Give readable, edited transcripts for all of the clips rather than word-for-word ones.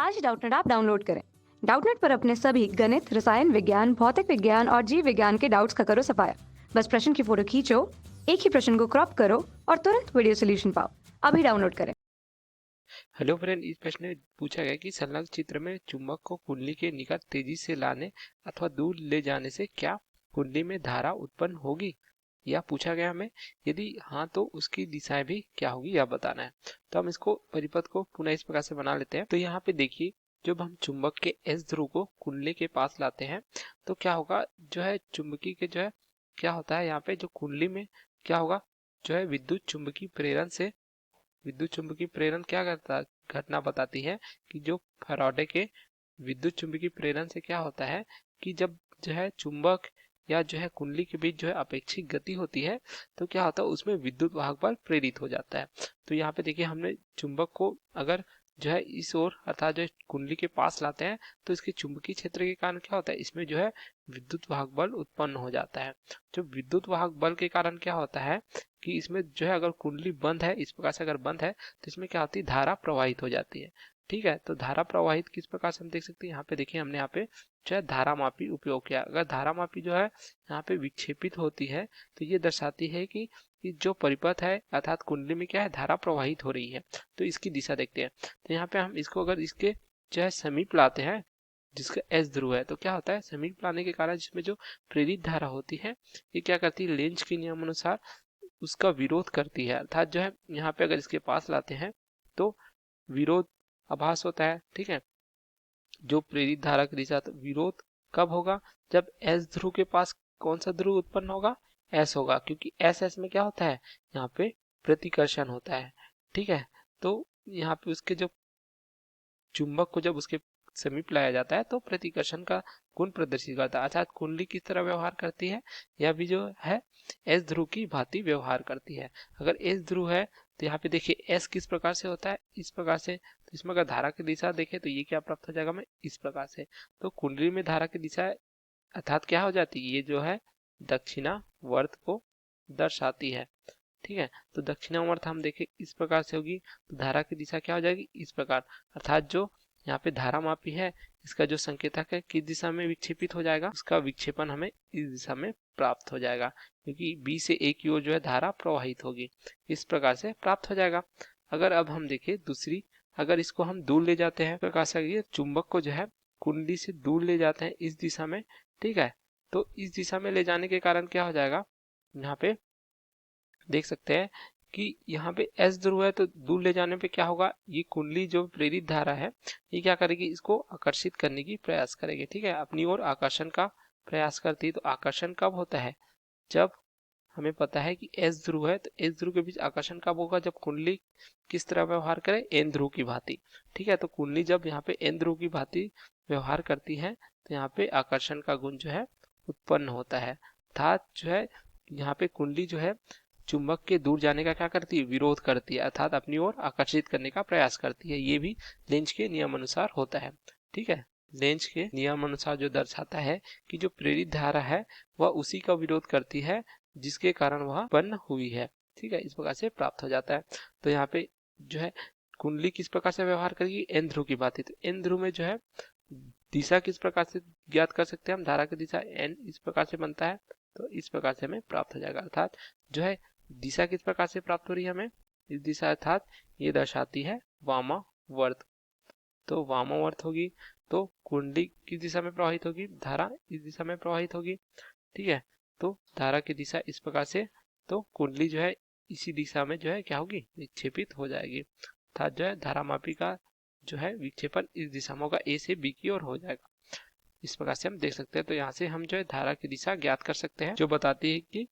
आज ही Doubtnut app download करें। Doubtnut पर अपने सभी गणित, रसायन विज्ञान, भौतिक विज्ञान और जीव विज्ञान के डाउट्स का करो सफाया। बस प्रश्न की फोटो खींचो, एक ही प्रश्न को क्रॉप करो और तुरंत वीडियो सोल्यूशन पाओ। अभी डाउनलोड करें। हेलो फ्रेंड, इस प्रश्न में पूछा गया कि संलग्न चित्र में चुंबक को कुंडली के निकट तेजी से लाने अथवा दूर ले जाने से क्या कुंडली में धारा उत्पन्न होगी, यह पूछा गया हमें। यदि हाँ तो उसकी दिशाएं भी क्या होगी यह बताना है। तो हम इसको परिपथ को पुनः इस प्रकार से बना लेते हैं। तो यहाँ पे देखिए, जब हम चुंबक के एस ध्रुव को कुंडली के पास लाते हैं तो क्या होगा, जो है चुंबकी के जो है क्या होता है, यहाँ पे जो कुंडली में क्या होगा, जो है विद्युत चुंबकीय प्रेरण से विद्युत चुंबकीय प्रेरण क्या करता घटना बताती है कि जो फैराडे के विद्युत चुंबकीय प्रेरण से क्या होता है कि जब जो है चुंबक या जो है कुंडली के बीच जो है अपेक्षित गति होती है तो क्या होता है, उसमें विद्युत वाहक बल प्रेरित हो जाता है। तो यहाँ पे देखिए, हमने चुंबक को अगर जो है इस ओर अर्थात जो है कुंडली के पास लाते हैं तो इसके चुंबकीय क्षेत्र के कारण क्या होता है, इसमें जो है विद्युत वाहक बल उत्पन्न हो जाता है। जो विद्युत वाहक बल के कारण क्या होता है कि इसमें जो है अगर कुंडली बंद है, इस प्रकार से अगर बंद है तो इसमें क्या होती है, धारा प्रवाहित हो जाती है। ठीक है, तो धारा प्रवाहित किस प्रकार से हम देख सकते हैं, यहाँ पे देखिए हमने यहाँ पे जो है धारा मापी उपयोग किया। अगर धारा मापी जो है यहाँ पे विक्षेपित होती है तो ये दर्शाती है कि जो परिपथ है अर्थात कुंडली में क्या है, धारा प्रवाहित हो रही है। तो इसकी दिशा देखते हैं। तो यहाँ पे हम इसको अगर इसके जो है समीप लाते हैं, जिसका एस ध्रुव है, तो क्या होता है, समीप लाने के कारण जिसमें जो प्रेरित धारा होती है ये क्या करती है, लेंज के नियम अनुसार उसका विरोध करती है। अर्थात जो है यहाँ पे अगर इसके पास लाते हैं तो विरोध आभास होता है। ठीक है, जो प्रेरित धारा की दिशा, तो विरोध कब होगा, जब एस ध्रुव के पास कौन सा ध्रुव उत्पन्न होगा, एस होगा, क्योंकि एस एस में क्या होता है, यहाँ पे प्रतिकर्षण होता है। ठीक है, तो यहाँ पे उसके जो चुंबक को जब उसके समीप लाया जाता है तो प्रतिकर्षण का गुण प्रदर्शित करता है। अर्थात कुंडली किस तरह व्यवहार करती है, यह भी जो है एस ध्रुव की भांति व्यवहार करती है। अगर एस ध्रुव है तो यहाँ पे देखिए एस किस प्रकार से होता है, इस प्रकार से। तो इसमें अगर धारा की दिशा देखें तो ये क्या प्राप्त हो जाएगा हमें, इस प्रकार से। तो कुंडली में धारा की दिशा अर्थात क्या हो जाती है, ये जो है दक्षिणावर्त को दर्शाती है। ठीक है, तो दक्षिणावर्त हम देखें इस प्रकार से होगी, तो धारा की दिशा क्या हो जाएगी, इस प्रकार। अर्थात जो यहाँ पे धारा मापी है इसका जो संकेतक है किस दिशा में विक्षेपित हो जाएगा, उसका विक्षेपण हमें इस दिशा में प्राप्त हो जाएगा, क्योंकि बी से ए की ओर जो है धारा प्रवाहित होगी, इस प्रकार से प्राप्त हो जाएगा। अगर अब हम देखें दूसरी, अगर इसको हम दूर ले जाते हैं, प्रकार से चुंबक को जो है कुंडली से दूर ले जाते हैं इस दिशा में। ठीक है, तो इस दिशा में ले जाने के कारण क्या हो जाएगा, यहाँ पे देख सकते हैं कि यहाँ पे एस ध्रुव है, तो दूर ले जाने पे क्या होगा, ये कुंडली जो प्रेरित धारा है ये क्या करेगी, इसको आकर्षित करने की प्रयास करेगी। ठीक है, अपनी ओर आकर्षण का प्रयास करती है। तो आकर्षण कब होता है, जब हमें पता है कि एस ध्रुव है, तो एस ध्रुव के बीच आकर्षण कब होगा, जब कुंडली किस तरह व्यवहार करे, एन ध्रुव की भांति। ठीक है, तो कुंडली जब यहाँ पे एन ध्रुव की भांति व्यवहार करती है तो यहाँ पे आकर्षण का गुण जो है उत्पन्न होता है। अर्थात जो है यहाँ पे कुंडली जो है चुंबक के दूर जाने का क्या करती है, विरोध करती है, अर्थात अपनी ओर आकर्षित करने का प्रयास करती है। ये भी लेंज के नियम अनुसार होता है। ठीक है, लेंज के नियम अनुसार जो दर्शाता है कि जो प्रेरित धारा है वह उसी का विरोध करती है जिसके कारण वह उत्पन्न हुई है। ठीक है, इस प्रकार से प्राप्त हो जाता है। तो यहाँ पे जो है कुंडली किस प्रकार से व्यवहार करेगी, एन ध्रुव की बात है। तो एन ध्रुव में जो है दिशा किस प्रकार से ज्ञात कर सकते हैं हम, धारा की दिशा एन इस प्रकार से बनता है, तो इस प्रकार से हमें प्राप्त हो जाएगा। अर्थात जो है दिशा किस प्रकार से प्राप्त हो रही है हमें, इस दिशा, अर्थात ये दर्शाती है वामावर्त। तो वामावर्त होगी तो कुंडली किस दिशा में प्रवाहित होगी, धारा इस दिशा में प्रवाहित होगी। ठीक है, तो धारा की दिशा इस प्रकार से, तो कुंडली जो है इसी दिशा में जो है क्या होगी, विक्षेपित हो जाएगी। अर्थात जो है धारा मापी का जो है विक्षेपण इस दिशा में होगा, ए से बी की ओर हो जाएगा। इस प्रकार से हम देख सकते हैं। तो यहाँ से हम जो है धारा की दिशा ज्ञात कर सकते हैं, जो बताती है कि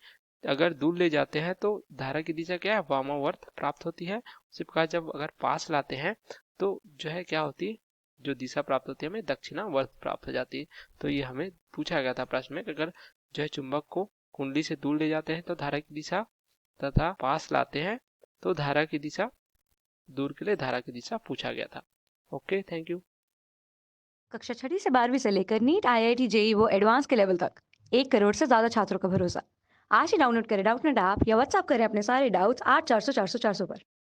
अगर दूर ले जाते हैं तो धारा की दिशा क्या है, वामावर्त प्राप्त होती है। उसी प्रकार जब अगर पास लाते हैं तो जो है क्या होती है, जो दिशा प्राप्त होती है हमें दक्षिणावर्त प्राप्त हो जाती है। तो ये हमें पूछा गया था प्रश्न में, अगर जो है चुंबक को कुंडली से दूर ले जाते हैं तो धारा की दिशा, तथा पास लाते हैं तो धारा की दिशा, दूर के लिए धारा की दिशा पूछा गया था। Okay, thank you. कक्षा 6 से 12वीं से लेकर नीट, IIT, जेई वो एडवांस के लेवल तक 1 करोड़ से ज्यादा छात्रों का भरोसा। आज ही डाउनलोड करें डाउटनेट ऐप या व्हाट्सएप करें अपने सारे डाउट्स 8400 400 400 पर।